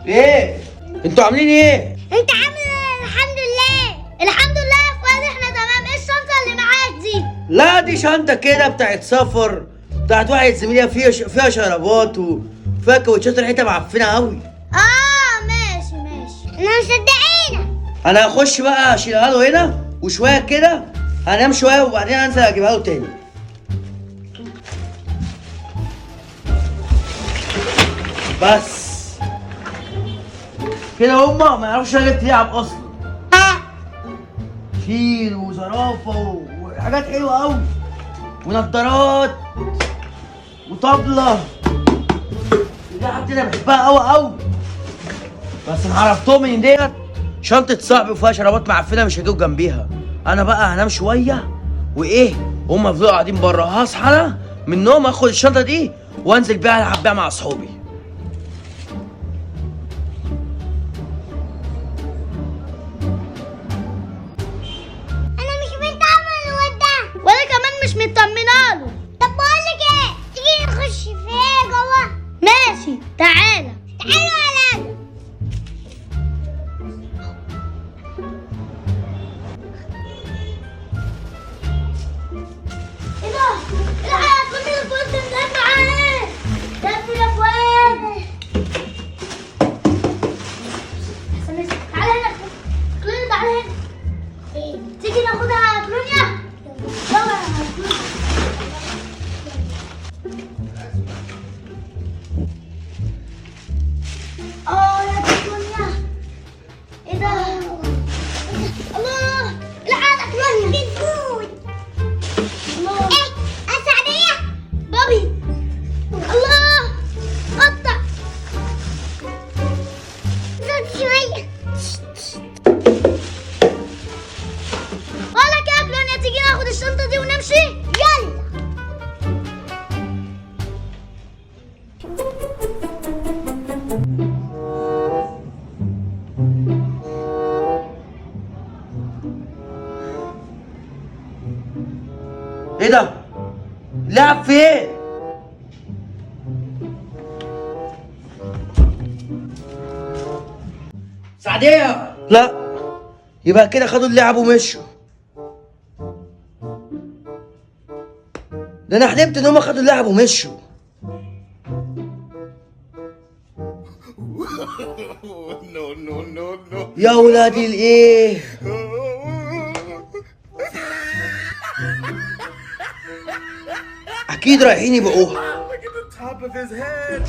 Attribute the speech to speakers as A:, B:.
A: ايه انتوا عاملين ايه؟
B: انت عامل ايه؟ الحمد لله الحمد لله يا اخوان، احنا تمام. ايه الشنطه اللي معاك دي؟
A: لا دي شنطه كده بتاعت سفر، بتاعت واحد زميلي، فيها شرابات وفيها كاوتشات ريحتها معفنه قوي.
B: ماشي احنا مصدقينك.
A: انا هخش بقى اشيلها له هنا وشويه كده هنام شويه وبعدين انزل اجيبها له تاني. بس كده هما ما يعرفوش راجل تلعب اصلا. شيل وزرافه وحاجات حلوه قوي ونضارات وطبله، دي حاجات انا بحبها قوي قوي. بس انا عرفتهم من ديت شنطه صاحبي وفيها شرابات معفنه مش هجيب جنبيها. انا بقى هنام شويه وايه هما يفضلوا قاعدين بره، هصحى انا من النوم اخد الشنطه دي وانزل بيها العب بيها مع اصحابي.
B: انا مش مطمن الواد ده، وانا كمان مش مطمنه له. طب بقول لك ايه، تيجي نخش فيه جوه؟ ماشي تعالى على ده. ايه ده؟ الحق كل الفوز ده معاه. ده يا فؤاد. تعالى هنا كلونيا، تعالى هنا. تيجي ناخدها يا كلونيا؟ يلا يا كلونيا. يا كلونيا. ايه ده؟ الله، الحق يا كلونيا. الله. ايه السعدية؟ بابي. الله، قطع صوت شوية. بقولك يا كلونيا، تيجي ناخد الشنطة دي ونمشي؟ يلا.
A: ايه ده؟ لعب فين؟ سعدية لا، يبقى كده خدوا اللعب ومشوا. ده انا حلمت ان هما خدوا اللعب ومشوا. يا ولادي الايه، اكيد رايحين يبقوها.
C: Look at the top of his head.